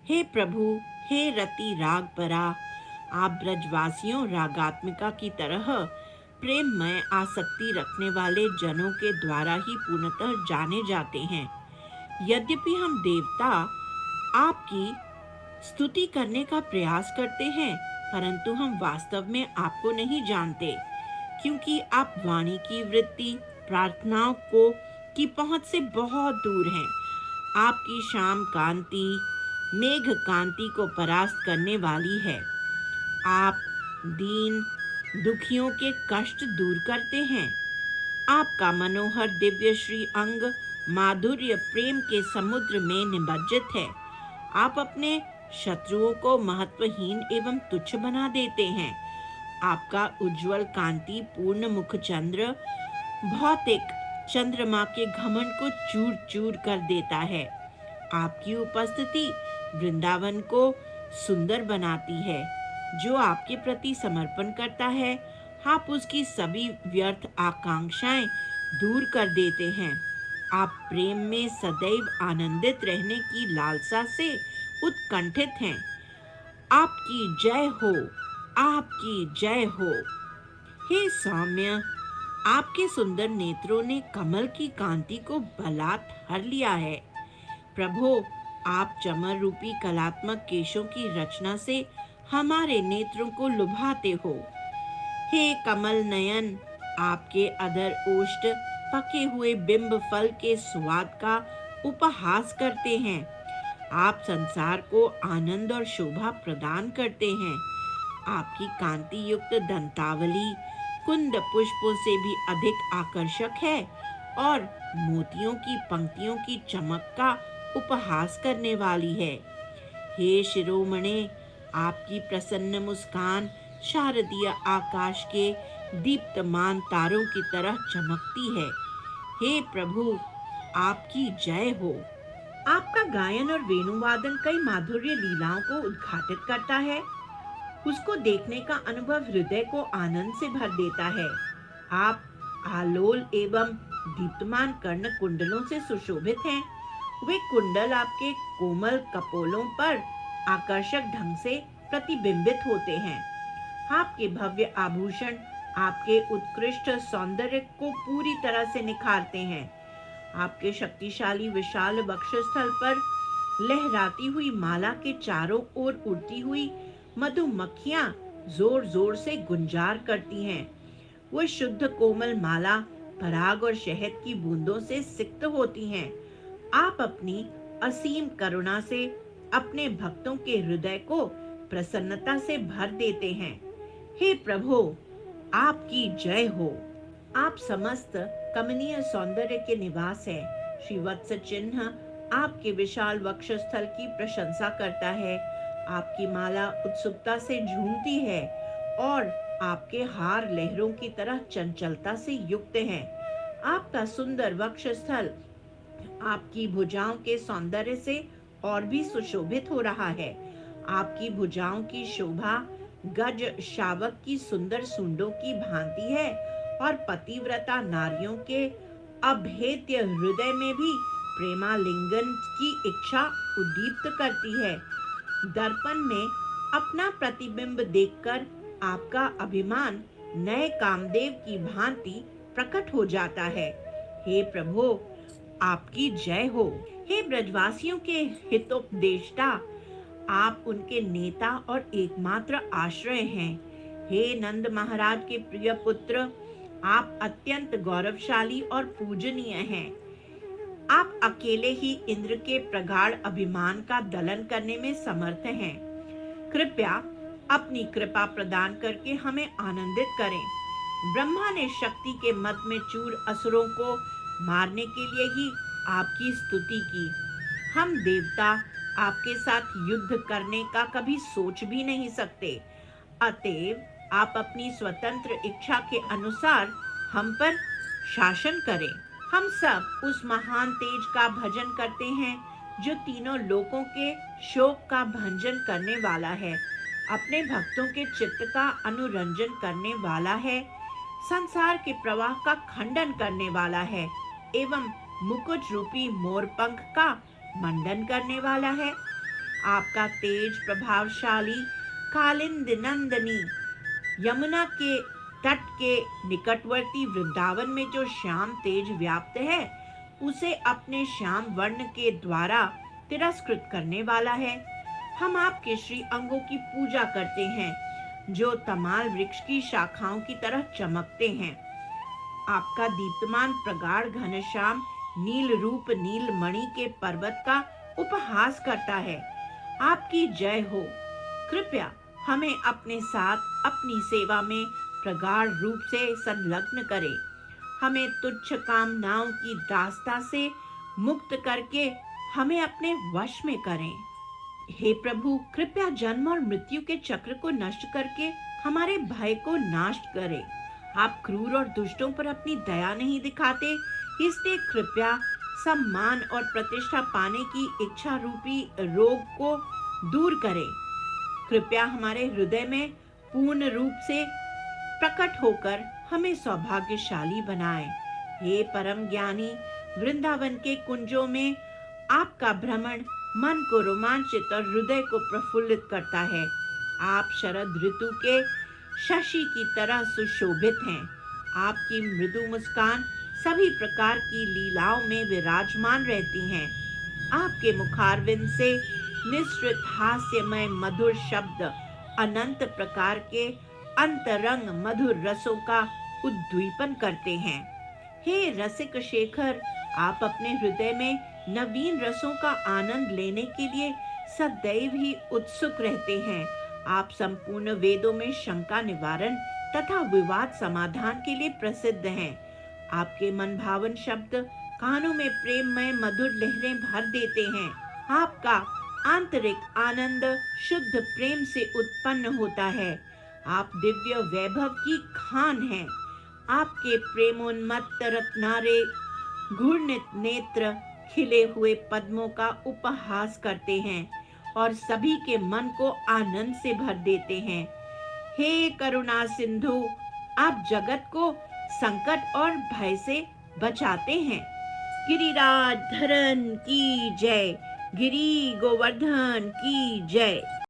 हे प्रभु, हे रति राग परा, आप ब्रजवासियों रागात्मिका की तरह प्रेममय आसक्ति रखने वाले जनों के द्वारा ही पूर्णतः जाने जाते हैं। यद्यपि हम देवता आपकी स्तुति करने का प्रयास करते हैं, परंतु हम वास्तव में आपको नहीं जानते, क्योंकि आप वाणी की वृत्ति, प्रार्थनाओं को की पहुंच से बहुत दूर हैं। आपकी शाम कांति मेघ कांति को परास्त करने वाली है। आप दीन दुखियों के कष्ट दूर करते हैं। आपका मनोहर दिव्य श्री अंग माधुर्य प्रेम के समुद्र में निमज्जित है। आप अपने शत्रुओं को महत्वहीन एवं तुच्छ बना देते हैं। आपका उज्जवल कांति पूर्ण मुख चंद्र भौतिक चंद्रमा के घमंड को चूर चूर कर देता है। आपकी उपस्थिति वृंदावन को सुंदर बनाती है। जो आपके प्रति समर्पण करता है, आप उसकी सभी व्यर्थ आकांक्षाएं दूर कर देते हैं। आप प्रेम में सदैव आनंदित रहने की लालसा से उत्कंठित हैं। आपकी जय हो, आपकी जय हो। हे सौम्य, आपके सुंदर नेत्रों ने कमल की कांति को बलात् हर लिया है। प्रभु, आप चमर रूपी कलात्मक केशों की रचना से हमारे नेत्रों को लुभाते हो। हे कमल नयन, आपके अधर ओष्ठ पके हुए बिंब फल के स्वाद का उपहास करते हैं। आप संसार को आनंद और शोभा प्रदान करते हैं। आपकी कांति युक्त दंतावली कुंद पुष्पों से भी अधिक आकर्षक है और मोतियों की पंक्तियों की चमक का उपहास करने वाली है। हे शिरोमणे, आपकी प्रसन्न मुस्कान शारदीय आकाश के दीप्तमान तारों की तरह चमकती है। हे प्रभु, आपकी जय हो। आपका गायन और वेणुवादन कई माधुर्य लीलाओं को उद्घाटित करता है। उसको देखने का अनुभव हृदय को आनंद से भर देता है। आप आलोल एवं दीप्तमान कर्ण कुंडलों से सुशोभित हैं। वे कुंडल आपके कोमल कपोलों पर आकर्षक ढंग से प्रतिबिंबित होते हैं। आपके भव्य आभूषण आपके उत्कृष्ट सौंदर्य को पूरी तरह से निखारते हैं। आपके शक्तिशाली विशाल वक्षस्थल पर लहराती हुई माला के चारों ओर उड़ती हुई मधुमक्खियां जोर जोर से गुंजार करती हैं। वो शुद्ध कोमल माला पराग और शहद की बूंदों से सिक्त होती हैं। आप अपनी असीम करुणा से अपने भक्तों के हृदय को प्रसन्नता से भर देते हैं। हे प्रभु, आपकी जय हो। आप समस्त कमनीय सौंदर्य के निवास हैं। श्रीवत्स चिन्ह आपके विशाल वक्षस्थल की प्रशंसा करता है। आपकी माला उत्सुकता से झूमती है और आपके हार लहरों की तरह चंचलता से युक्त हैं। आपका सुंदर वक्षस्थल आपकी भुजाओं के सौंदर्य से और भी सुशोभित हो रहा है। आपकी भुजाओं की शोभा गज शावक की सुंदर सूंडों की भांति है और पतिव्रता नारियों के अभेद्य हृदय में भी प्रेमालिंगन की इच्छा उद्दीप्त करती है। दर्पण में अपना प्रतिबिंब देखकर आपका अभिमान नए कामदेव की भांति प्रकट हो जाता है। हे प्रभु, आपकी जय हो। हे ब्रजवासियों के हितोपदेष्टा, आप उनके नेता और एकमात्र आश्रय हैं। हे नंद महाराज के प्रिय पुत्र, आप अत्यंत गौरवशाली और पूजनीय हैं। आप अकेले ही इंद्र के प्रगाढ़ अभिमान का दलन करने में समर्थ हैं। कृपया अपनी कृपा प्रदान करके हमें आनंदित करें। ब्रह्मा ने शक्ति के मद में चूर असुरों को मारने के लिए ही आपकी स्तुति की। हम देवता आपके साथ युद्ध करने का कभी सोच भी नहीं सकते। अतएव आप अपनी स्वतंत्र इच्छा के अनुसार हम पर शासन करें। हम सब उस महान तेज का भजन करते हैं जो तीनों लोकों के शोक का भंजन करने वाला है, अपने भक्तों के चित्त का अनुरंजन करने वाला है, संसार के प्रवाह का खंडन करने वाला है एवं मुकुट रूपी मोरपंख का मंडन करने वाला है। आपका तेज प्रभावशाली कालिंद नंदनी यमुना के तट के निकटवर्ती वृंदावन में जो श्याम तेज व्याप्त है, उसे अपने श्याम वर्ण के द्वारा तिरस्कृत करने वाला है। हम आपके श्री अंगों की पूजा करते हैं, जो तमाल वृक्ष की शाखाओं की तरह चमकते हैं। आपका दीप्तमान प्रगाढ़ घनश्याम नील रूप नील मणि के पर्वत का उपहास करता है। आपकी जय हो। कृपया हमें अपने साथ अपनी सेवा में प्रगाढ़ रूप से संलग्न करें। हमें तुच्छ कामनाओं की दास्ता से मुक्त करके हमें अपने वश में करें। हे प्रभु, कृपया जन्म और मृत्यु के चक्र को नष्ट करके हमारे भय को नाश करें। आप क्रूर और दुष्टों पर अपनी दया नहीं दिखाते, इसलिए कृपया सम्मान और प्रतिष्ठा पाने की इच्छा रूपी रोग को दूर करें। कृपया हमारे हृदय में पूर्ण रूप से प्रकट होकर हमें सौभाग्यशाली बनाएं। हे परम ज्ञानी, वृंदावन के कुंजों में आपका भ्रमण मन को रोमांचित और हृदय को प्रफुल्लित करता है। आप शरद ऋतु के शशि की तरह सुशोभित हैं। आपकी मृदु मुस्कान सभी प्रकार की लीलाओं में विराजमान रहती हैं। आपके मुखारविंद से निसृत हास्यमय मधुर शब्द अनंत प्रकार के अंतरंग मधुर रसों का उद्दीपन करते हैं। हे रसिक शेखर, आप अपने हृदय में नवीन रसों का आनंद लेने के लिए सदैव ही उत्सुक रहते हैं। आप संपूर्ण वेदों में शंका निवारण तथा विवाद समाधान के लिए प्रसिद्ध हैं। आपके मन भावन शब्द कानों में प्रेममय मधुर लहरें भर देते हैं। आपका आंतरिक आनंद शुद्ध प्रेम से उत्पन्न होता है। आप दिव्य वैभव की खान हैं। आपके प्रेमोन्मत्त रत्नारे घूर्णित नेत्र खिले हुए पद्मों का उपहास करते हैं और सभी के मन को आनंद से भर देते हैं। हे करुणा सिंधु, आप जगत को संकट और भय से बचाते हैं। गिरिराज धरन की जय। गिरी गोवर्धन की जय।